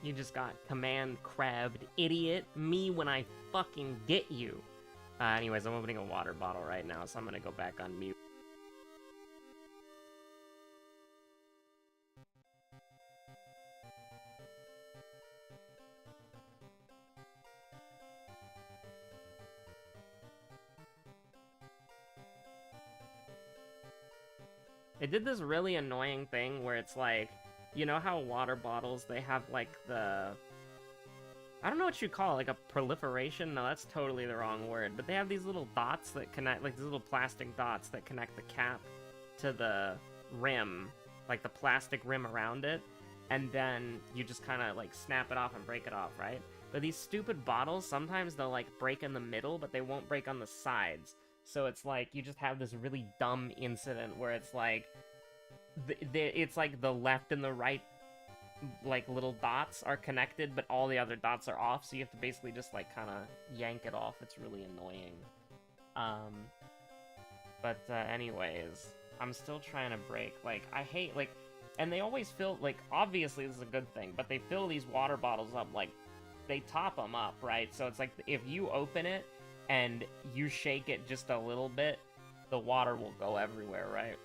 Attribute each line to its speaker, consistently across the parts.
Speaker 1: You just got command crabbed, idiot. Me when I fucking get you. Anyways, I'm opening a water bottle right now, so I'm gonna go back on mute. It did this really annoying thing where it's like, you know how water bottles, they have like the... I don't know what you call it, like a proliferation? No, that's totally the wrong word. But they have these little dots that connect, like these little plastic dots that connect the cap to the rim, like the plastic rim around it. And then you just kind of like snap it off and break it off, right? But these stupid bottles, sometimes they'll like break in the middle, but they won't break on the sides. So it's like, you just have this really dumb incident where it's like, it's like the left and the right, like, little dots are connected, but all the other dots are off, so you have to basically just, like, kind of yank it off. It's really annoying. Anyways, I'm still trying to break, like, I hate, like, and they always fill, like, obviously this is a good thing, but they fill these water bottles up, like, they top them up, right? So it's like, if you open it, and you shake it just a little bit, the water will go everywhere, right?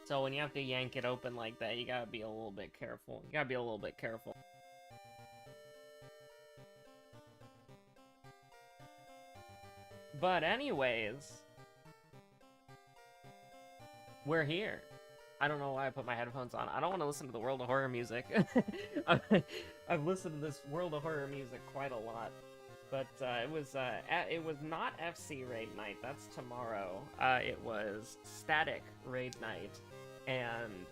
Speaker 1: So when you have to yank it open like that, you gotta be a little bit careful. You gotta be a little bit careful. But anyways, we're here. I don't know why I put my headphones on. I don't want to listen to the World of Horror music. I've listened to this World of Horror music quite a lot. But it was not FC Raid Night. That's tomorrow. It was Static Raid Night. And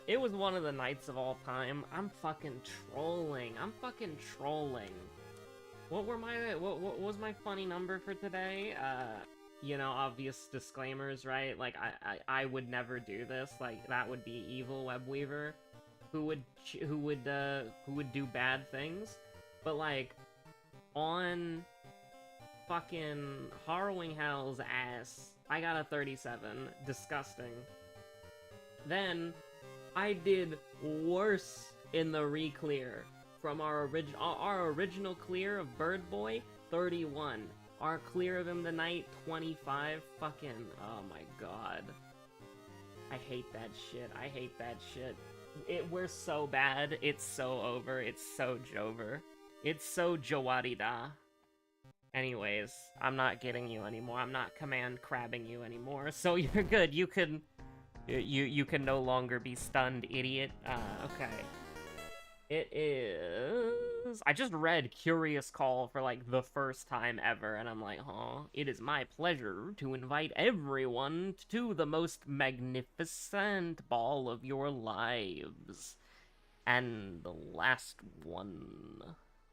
Speaker 1: it was one of the nights of all time. I'm fucking trolling. What was my funny number for today? You know, obvious disclaimers, right? Like, I would never do this. Like, that would be evil Webweaver, who would do bad things. But like, on fucking Harrowing Hell's ass, I got a 37. Disgusting. Then I did worse in the re-clear from our original clear of Bird Boy, 31. Our clear of him tonight, 25. Fucking, oh my god. I hate that shit. We're so bad. It's so over. It's so Jover. It's so Jawarida. Anyways, I'm not getting you anymore. I'm not command crabbing you anymore. So you're good. You can no longer be stunned, idiot. Okay. It is... I just read Curious Call for, like, the first time ever, and I'm like, huh? It is my pleasure to invite everyone to the most magnificent ball of your lives. And the last one.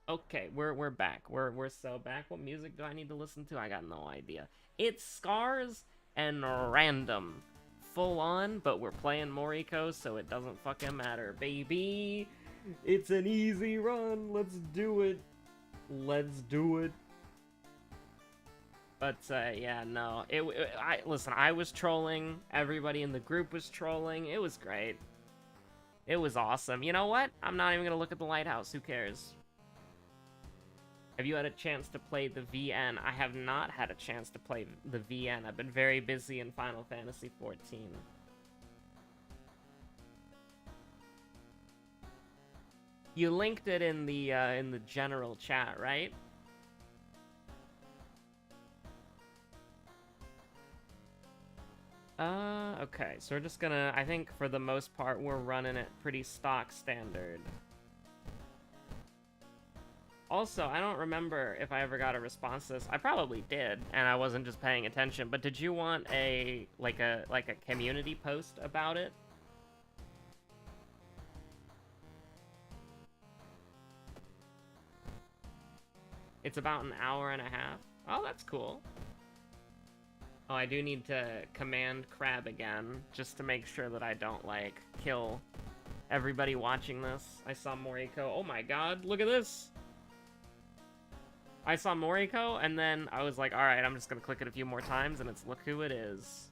Speaker 1: Okay, we're back. We're so back. What music do I need to listen to? I got no idea. It's Scars and Random. Full on, but we're playing Moriko, so it doesn't fucking matter, baby. It's an easy run. Let's do it. But yeah, no. Listen, I was trolling. Everybody in the group was trolling. It was great. It was awesome. You know what? I'm not even gonna look at the lighthouse. Who cares? Have you had a chance to play the VN? I have not had a chance to play the VN. I've been very busy in Final Fantasy XIV. You linked it in the general chat, right? Okay, so we're just gonna, I think for the most part, we're running it pretty stock standard. Also, I don't remember if I ever got a response to this. I probably did, and I wasn't just paying attention, but did you want a community post about it? It's about an hour and a half. Oh, that's cool. Oh, I do need to command crab again, just to make sure that I don't, like, kill everybody watching this. I saw Moriko. Oh my god, look at this! I saw Moriko, and then I was like, alright, I'm just gonna click it a few more times, and it's look who it is.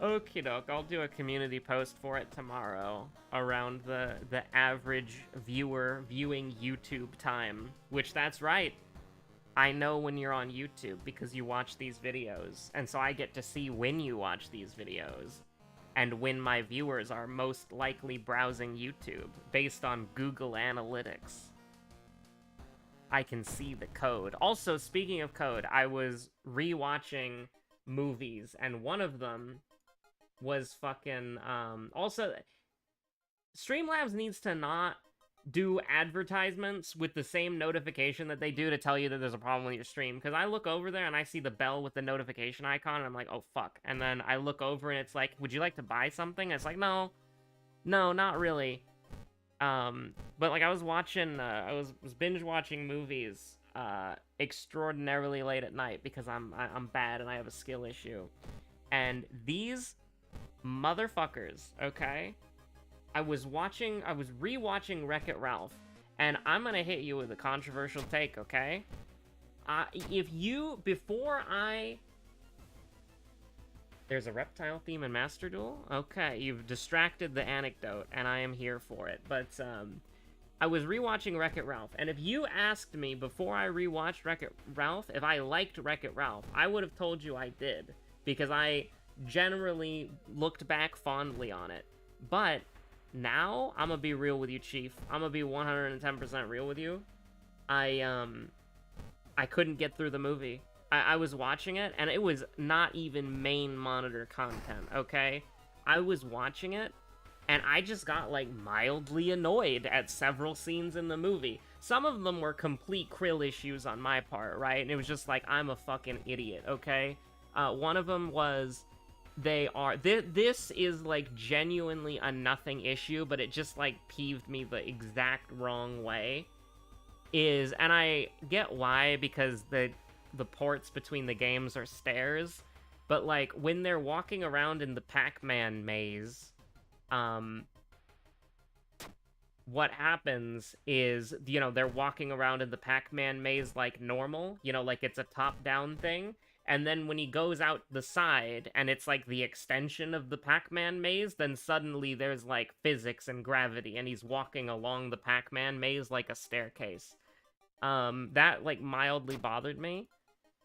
Speaker 1: Okie doke, I'll do a community post for it tomorrow around the average viewer viewing YouTube time. Which, that's right. I know when you're on YouTube because you watch these videos. And so I get to see when you watch these videos. And when my viewers are most likely browsing YouTube based on Google Analytics. I can see the code. Also, speaking of code, I was rewatching movies, and one of them was fucking, also, Streamlabs needs to not do advertisements with the same notification that they do to tell you that there's a problem with your stream, because I look over there and I see the bell with the notification icon, and I'm like, oh, fuck. And then I look over and it's like, would you like to buy something? And it's like, no, not really. But, like, I was watching, I was binge watching movies, extraordinarily late at night, because I'm bad and I have a skill issue. And these motherfuckers, okay? I was rewatching Wreck-It Ralph, and I'm gonna hit you with a controversial take, okay? There's a reptile theme in Master Duel? Okay, you've distracted the anecdote, and I am here for it. But, I was rewatching Wreck-It Ralph, and if you asked me before I rewatched Wreck-It Ralph if I liked Wreck-It Ralph, I would have told you I did, because I generally looked back fondly on it. But now, I'm gonna be real with you, Chief. I'm gonna be 110% real with you. I couldn't get through the movie. I was watching it, and it was not even main monitor content, okay? I was watching it, and I just got, like, mildly annoyed at several scenes in the movie. Some of them were complete krill issues on my part, right? And it was just like, I'm a fucking idiot, okay? One of them was, this is, like, genuinely a nothing issue, but it just, like, peeved me the exact wrong way. And I get why, because the ports between the games are stairs, but, like, when they're walking around in the Pac-Man maze, what happens is, you know, they're walking around in the Pac-Man maze like normal, you know, like it's a top-down thing, and then when he goes out the side, and it's like the extension of the Pac-Man maze, then suddenly there's, like, physics and gravity, and he's walking along the Pac-Man maze like a staircase. That, like, mildly bothered me.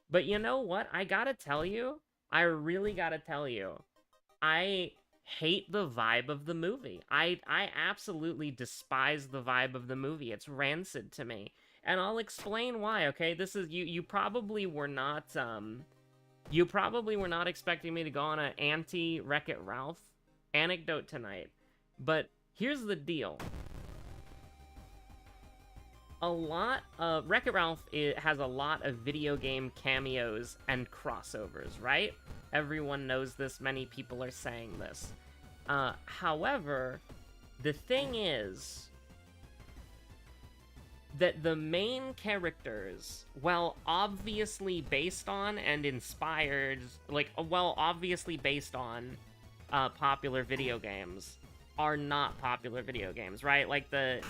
Speaker 1: But you know what? I gotta tell you, I really gotta tell you, I hate the vibe of the movie. I absolutely despise the vibe of the movie. It's rancid to me. And I'll explain why, okay? This is, you probably were not expecting me to go on an anti-Wreck-It Ralph anecdote tonight. But here's the deal. Wreck-It Ralph has a lot of video game cameos and crossovers, right? Everyone knows this, many people are saying this. However, the thing is that the main characters, while obviously based on and inspired, obviously based on popular video games, are not popular video games, right? Like the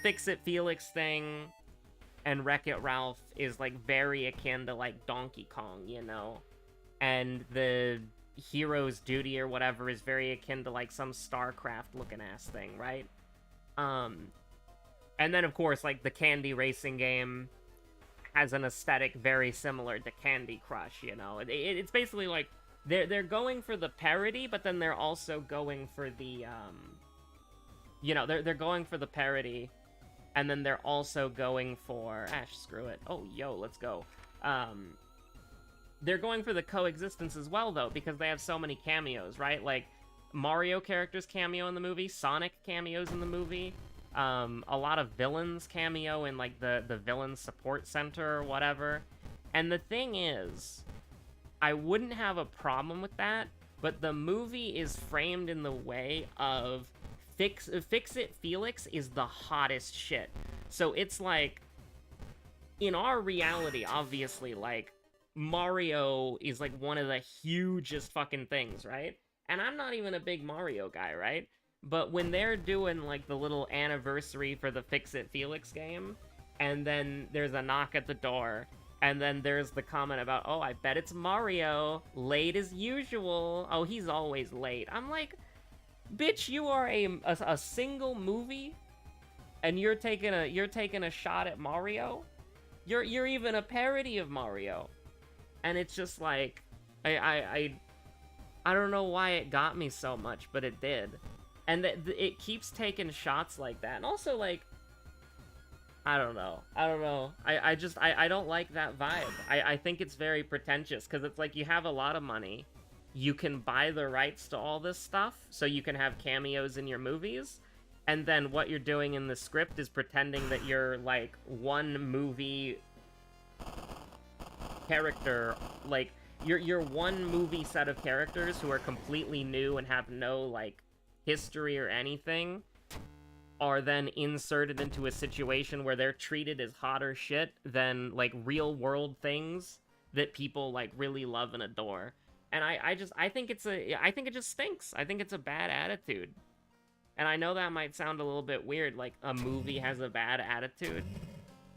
Speaker 1: Fix-It Felix thing and Wreck-It Ralph is, like, very akin to, like, Donkey Kong, you know? And the Hero's Duty or whatever is very akin to, like, some StarCraft-looking-ass thing, right? And then, of course, like, the Candy Racing game has an aesthetic very similar to Candy Crush, you know? It's basically, like, they're going for the parody, but then they're also going for the, you know, they're going for the parody, and then they're also going for... screw it. Oh, yo, let's go. They're going for the coexistence as well, though, because they have so many cameos, right? Like, Mario characters cameo in the movie, Sonic cameos in the movie, a lot of villains cameo in, like, the villain support center or whatever. And the thing is, I wouldn't have a problem with that, but the movie is framed in the way of Fix-It Felix is the hottest shit. So it's like, in our reality, obviously, like, Mario is, like, one of the hugest fucking things, right? And I'm not even a big Mario guy, right? But when they're doing, like, the little anniversary for the Fix-It Felix game, and then there's a knock at the door, And then there's the comment about, oh, I bet it's Mario, late as usual. Oh, he's always late. I'm like, bitch, you are a single movie, and you're taking a shot at Mario. You're even a parody of Mario, and it's just like, I don't know why it got me so much, but it did, and it keeps taking shots like that, and also like, I don't know. I don't like that vibe. I think it's very pretentious, because it's like, you have a lot of money, you can buy the rights to all this stuff, so you can have cameos in your movies, and then what you're doing in the script is pretending that you're, like, one movie character, like, you're one movie set of characters who are completely new and have no, like, history or anything, are then inserted into a situation where they're treated as hotter shit than, like, real-world things that people, like, really love and adore. And I think it just stinks. I think it's a bad attitude. And I know that might sound a little bit weird, like, a movie has a bad attitude.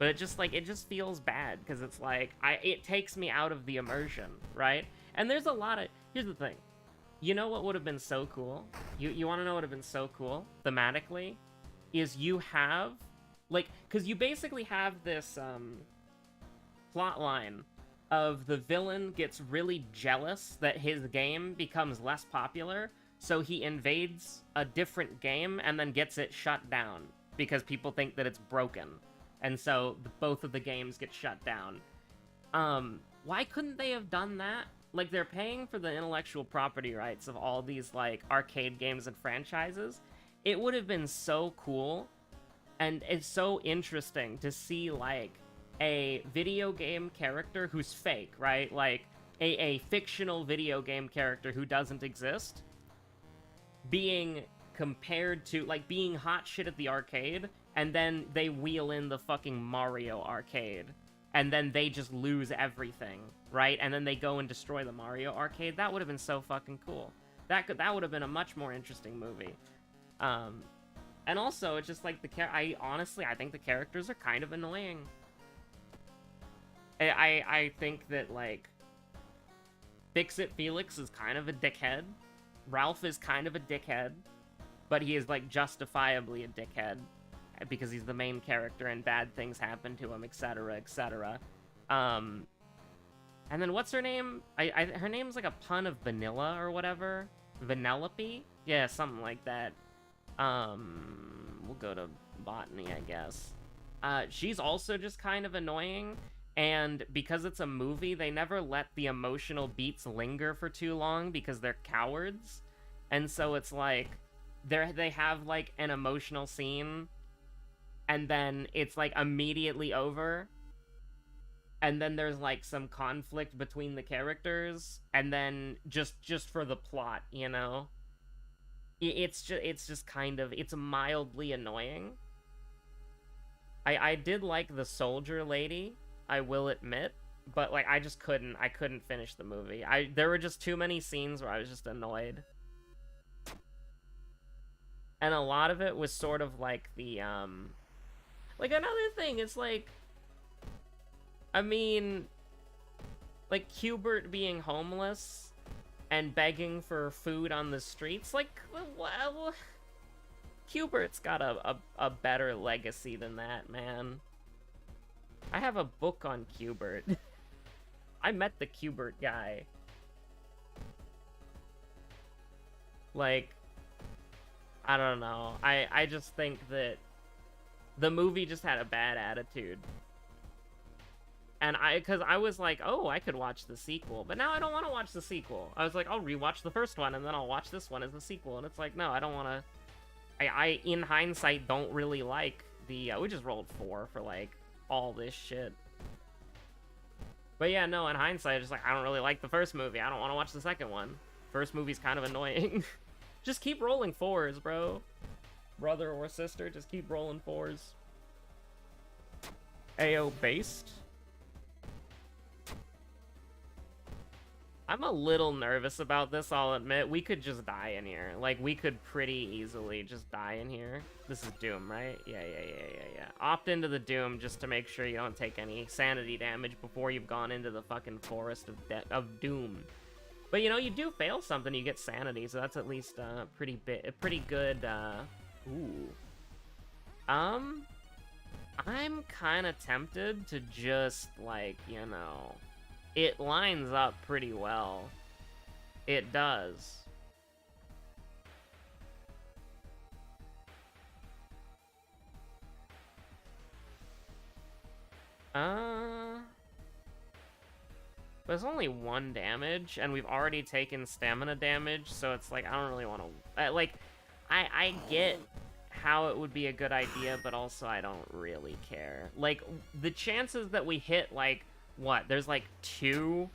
Speaker 1: But it just feels bad, because it's like, it takes me out of the immersion, right? And there's a lot of, here's the thing. You know what would have been so cool? You want to know what would have been so cool, thematically? Is you have, like, because you basically have this, plot line of the villain gets really jealous that his game becomes less popular, so he invades a different game and then gets it shut down because people think that it's broken. And so both of the games get shut down. Why couldn't they have done that? Like, they're paying for the intellectual property rights of all these, like, arcade games and franchises. It would have been so cool, and it's so interesting to see, like, a video game character who's fake, right? Like, a fictional video game character who doesn't exist being compared to, like, being hot shit at the arcade, and then they wheel in the fucking Mario arcade, and then they just lose everything, right? And then they go and destroy the Mario arcade. That would have been so fucking cool. That would have been a much more interesting movie. And also, it's just like, I think the characters are kind of annoying. I think that, like, Fix-It Felix is kind of a dickhead. Ralph is kind of a dickhead, but he is, like, justifiably a dickhead because he's the main character and bad things happen to him, etc., etc. And then what's her name? Her name's like a pun of vanilla or whatever. Vanellope? Yeah, something like that. We'll go to botany, I guess. She's also just kind of annoying. And because it's a movie, they never let the emotional beats linger for too long because they're cowards. And so it's like, they have, like, an emotional scene, and then it's, like, immediately over. And then there's, like, some conflict between the characters, and then just for the plot, you know? It's just kind of, it's mildly annoying. I did like the soldier lady, I will admit, but, like, I couldn't finish the movie. There were just too many scenes where I was just annoyed. And a lot of it was sort of like the, like, another thing, it's like, I mean, like, Hubert being homeless and begging for food on the streets, like, well, Hubert's got a better legacy than that, man. I have a book on Hubert. I met the Hubert guy. Like, I don't know. I just think that the movie just had a bad attitude. And because I was like, oh, I could watch the sequel. But now I don't want to watch the sequel. I was like, I'll rewatch the first one, and then I'll watch this one as the sequel. And it's like, no, I don't want to... I in hindsight, don't really like the... we just rolled 4 for, like, all this shit. But yeah, no, in hindsight, just like, I don't really like the first movie. I don't want to watch the second one. First movie's kind of annoying. Just keep rolling 4s, bro. Brother or sister, just keep rolling 4s. AO based. I'm a little nervous about this, I'll admit. We could just die in here. Like, we could pretty easily just die in here. This is Doom, right? Yeah. Opt into the Doom just to make sure you don't take any sanity damage before you've gone into the fucking forest of Doom. But, you know, you do fail something, you get sanity, so that's at least a pretty good, ooh. I'm kind of tempted to just, like, you know... It lines up pretty well. It does. But it's only 1 damage, and we've already taken stamina damage, so it's like, I don't really want to... like, I get how it would be a good idea, but also I don't really care. Like, the chances that we hit, like, what? There's, like, 2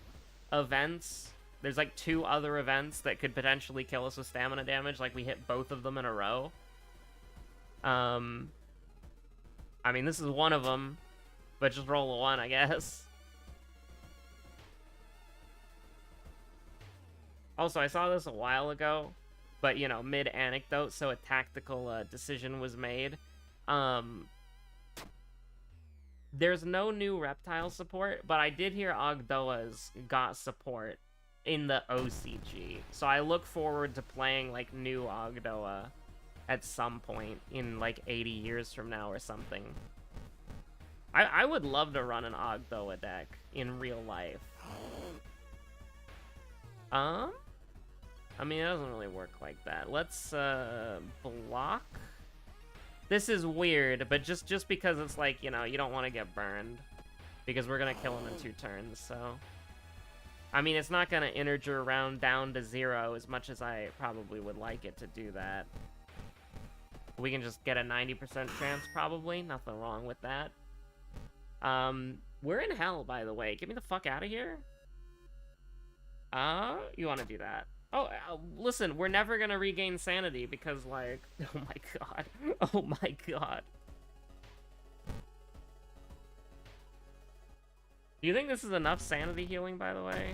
Speaker 1: events? There's, like, 2 other events that could potentially kill us with stamina damage, like, we hit both of them in a row. I mean, this is one of them, but just roll a 1, I guess. Also, I saw this a while ago, but, you know, mid-anecdote, so a tactical decision was made. There's no new reptile support, but I did hear Ogdoa's got support in the OCG. So I look forward to playing, like, new Ogdoa at some point in, like, 80 years from now or something. I would love to run an Ogdoa deck in real life. I mean, it doesn't really work like that. Let's, block... This is weird, but just because it's like, you know, you don't want to get burned. Because we're going to kill him in 2 turns, so... I mean, it's not going to integer round down to 0 as much as I probably would like it to do that. We can just get a 90% chance, probably. Nothing wrong with that. We're in hell, by the way. Get me the fuck out of here. You want to do that. Oh, listen, we're never gonna regain sanity because, like, oh my god. Oh my god. Do you think this is enough sanity healing, by the way?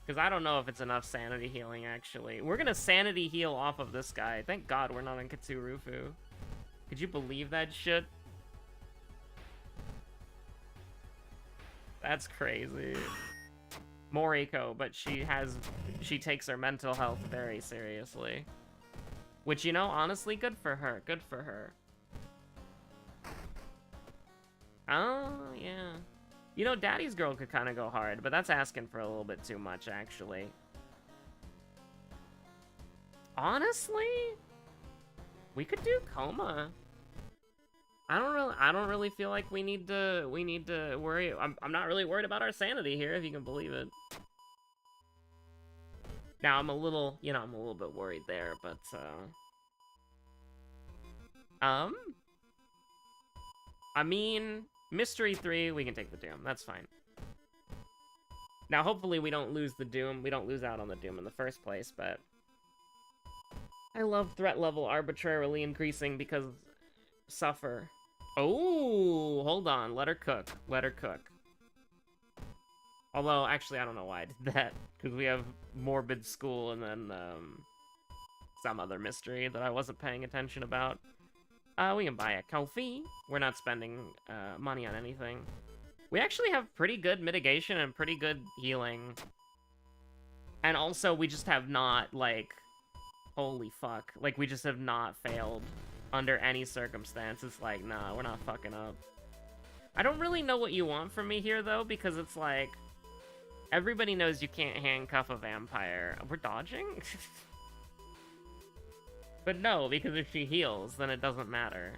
Speaker 1: Because I don't know if it's enough sanity healing, actually. We're gonna sanity heal off of this guy. Thank God we're not in Katsurufu. Could you believe that shit? That's crazy. Moriko, but she takes her mental health very seriously. Which, you know, honestly, good for her. Good for her. Oh, yeah. You know, Daddy's Girl could kind of go hard, but that's asking for a little bit too much, actually. Honestly, we could do Coma. I don't really feel like we need to worry. I'm not really worried about our sanity here, if you can believe it. Now I'm a little, you know, I'm a little bit worried there, but I mean, Mystery 3, we can take the Doom. That's fine. Now, hopefully we don't lose the Doom. We don't lose out on the Doom in the first place, but I love threat level arbitrarily increasing because suffer. Oh, hold on. Let her cook. Let her cook. Although, actually, I don't know why I did that. Because we have Morbid School and then some other mystery that I wasn't paying attention about. We can buy a coffee. We're not spending money on anything. We actually have pretty good mitigation and pretty good healing. And also, we just have not, like... Holy fuck. Like, we just have not failed under any circumstance. It's like, nah, we're not fucking up. I don't really know what you want from me here, though, because it's like... Everybody knows you can't handcuff a vampire. We're dodging? But no, because if she heals, then it doesn't matter.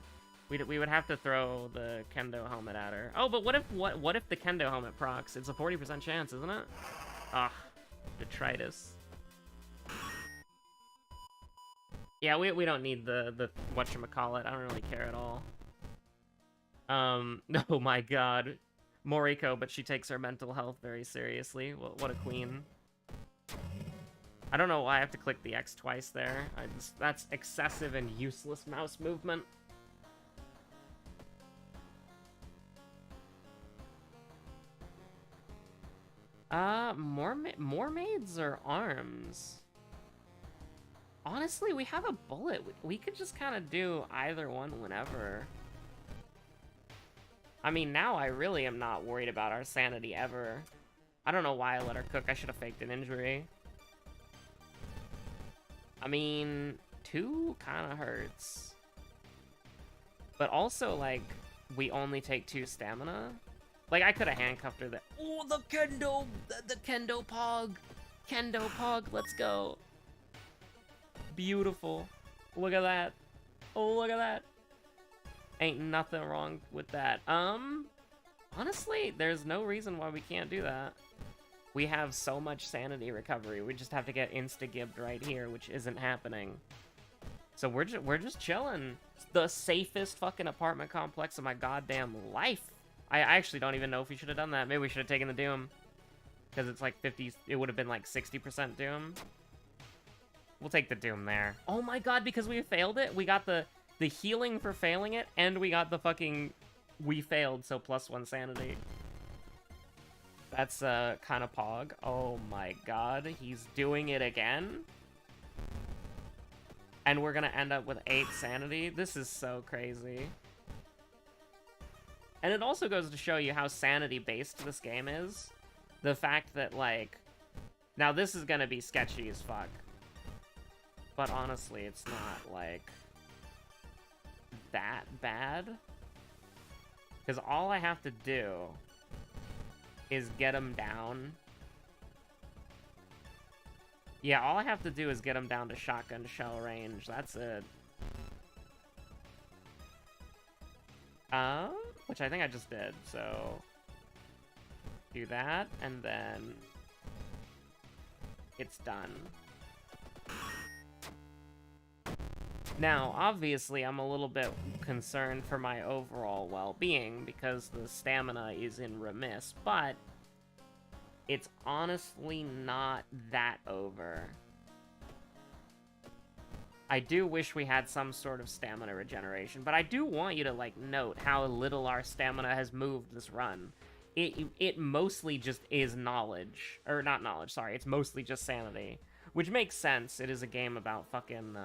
Speaker 1: We would have to throw the kendo helmet at her. Oh, but what if the kendo helmet procs? It's a 40% chance, isn't it? Ah, detritus. Yeah, we don't need the whatchamacallit. I don't really care at all. Oh my god. Moriko, but she takes her mental health very seriously. What a queen. I don't know why I have to click the X twice there. That's excessive and useless mouse movement. Mermaids or arms? Honestly, we have a bullet. We could just kind of do either one whenever. I mean, now I really am not worried about our sanity ever. I don't know why I let her cook. I should have faked an injury. I mean, 2 kind of hurts. But also, like, we only take 2 stamina. Like, I could have handcuffed her there. Oh, the kendo pog. Kendo pog, let's go. Beautiful. Look at that. Oh, look at that. Ain't nothing wrong with that. Honestly, there's no reason why we can't do that. We have so much sanity recovery. We just have to get insta-gibbed right here, which isn't happening. So we're just chilling. It's the safest fucking apartment complex of my goddamn life. I actually don't even know if we should have done that. Maybe we should have taken the Doom. Because it's like 50, it would have been like 60% Doom. We'll take the Doom there. Oh my god, because we failed it, we got the healing for failing it, and we got the fucking, we failed, so +1 sanity. That's kind of pog. Oh my god, he's doing it again? And we're gonna end up with 8 sanity? This is so crazy. And it also goes to show you how sanity-based this game is. The fact that, like... Now, this is gonna be sketchy as fuck. But honestly, it's not, like... that bad. Because all I have to do... is get him down. Yeah, all I have to do is get him down to shotgun shell range. That's it. Which I think I just did, so... do that, and then... it's done. Now, obviously, I'm a little bit concerned for my overall well-being, because the stamina is in remiss, but... it's honestly not that over. I do wish we had some sort of stamina regeneration, but I do want you to, like, note how little our stamina has moved this run. It mostly just is knowledge. Or, not knowledge, sorry. It's mostly just sanity. Which makes sense. It is a game about fucking,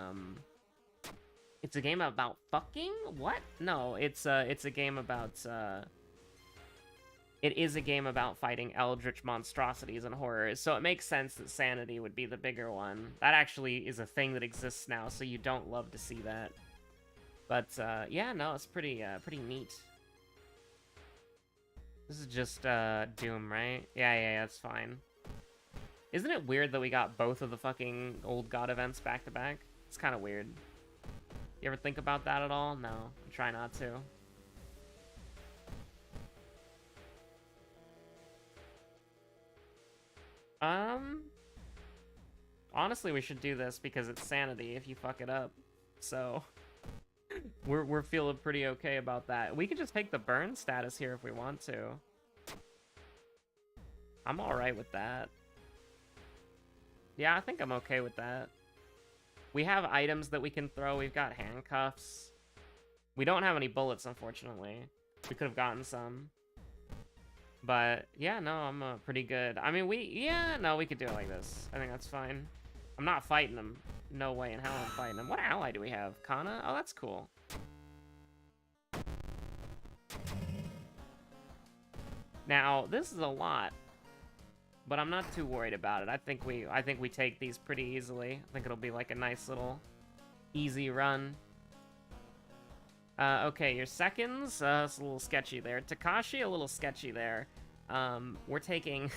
Speaker 1: It's a game about fucking? What? No, it's a game about, It is a game about fighting eldritch monstrosities and horrors, so it makes sense that sanity would be the bigger one. That actually is a thing that exists now, so you don't love to see that. But, yeah, no, it's pretty neat. This is just, Doom, right? Yeah, that's fine. Isn't it weird that we got both of the fucking Old God events back-to-back? It's kind of weird. You ever think about that at all? No, I try not to. Honestly, we should do this because it's sanity if you fuck it up. So, we're feeling pretty okay about that. We could just take the burn status here if we want to. I'm alright with that. Yeah, I think I'm okay with that. We have items that we can throw. We've got handcuffs. We don't have any bullets, unfortunately. We could have gotten some. But, yeah, no, I'm pretty good. I mean, we could do it like this. I think that's fine. I'm not fighting him. No way in hell I'm fighting him. What ally do we have? Kana? Oh, that's cool. Now, this is a lot. But I'm not too worried about it. I think we take these pretty easily. I think it'll be like a nice little easy run. Okay, your seconds, it's a little sketchy there. Takashi, a little sketchy there. We're taking...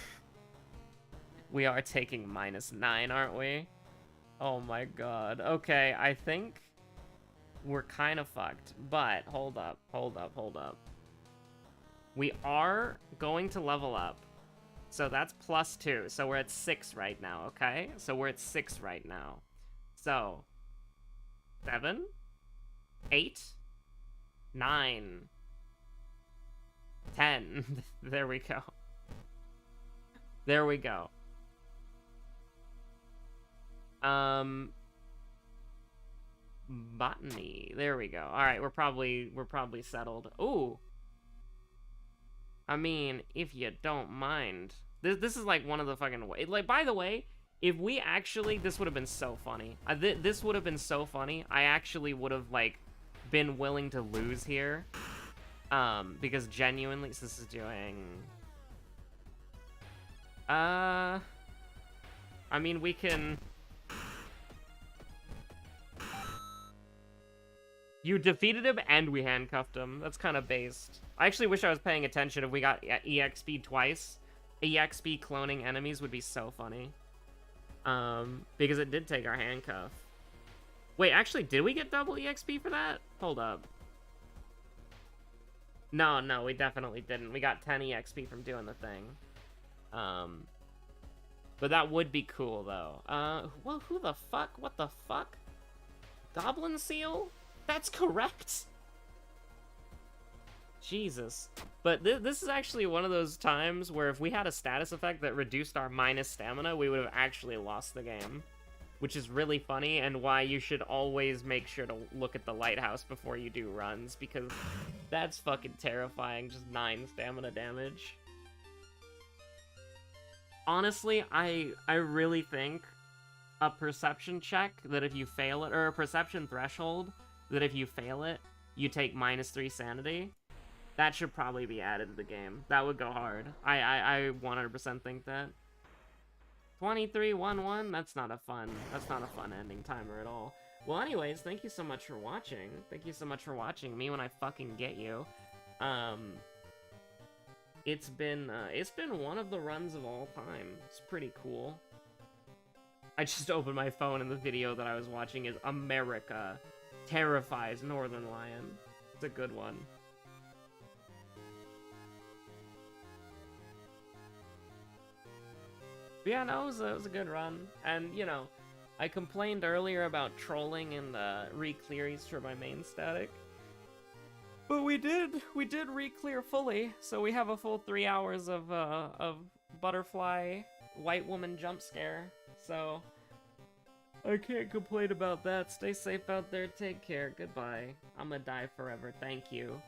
Speaker 1: we are taking -9, aren't we? Oh my god. Okay, I think we're kind of fucked. But, hold up. We are going to level up. So that's +2. So we're at 6 right now, okay? So we're at 6 right now. So, 7, 8, 9, 10. There we go. There we go. Botany. There we go. All right, we're probably settled. Ooh. I mean, if you don't mind. This is like one of the fucking way. Like, by the way, if we actually, this would have been so funny. This would have been so funny. I actually would have like been willing to lose here, because genuinely, so this is doing. I mean, we can. You defeated him and we handcuffed him. That's kind of based. I actually wish I was paying attention if we got EXP twice. EXP cloning enemies would be so funny. Because it did take our handcuff. Wait, actually, did we get double EXP for that? Hold up. No, we definitely didn't. We got 10 EXP from doing the thing. But that would be cool, though. Well, who the fuck? What the fuck? Goblin Seal? That's correct! Jesus. But this is actually one of those times where if we had a status effect that reduced our minus stamina, we would have actually lost the game. Which is really funny, and why you should always make sure to look at the lighthouse before you do runs, because that's fucking terrifying, just 9 stamina damage. Honestly, I really think a perception check that if you fail it, or a perception threshold that if you fail it, you take -3 sanity. That should probably be added to the game. That would go hard. I 100% think that. 23-1-1? That's not a fun ending timer at all. Well, anyways, thank you so much for watching. Thank you so much for watching me when I fucking get you. It's been one of the runs of all time. It's pretty cool. I just opened my phone and the video that I was watching is America Terrifies Northern Lion. It's a good one. But yeah, no, it was a good run. And, you know, I complained earlier about trolling and re-clearies for my main static. But we did re-clear fully, so we have a full 3 hours of butterfly white woman jump scare. So I can't complain about that. Stay safe out there. Take care. Goodbye. I'm gonna die forever. Thank you.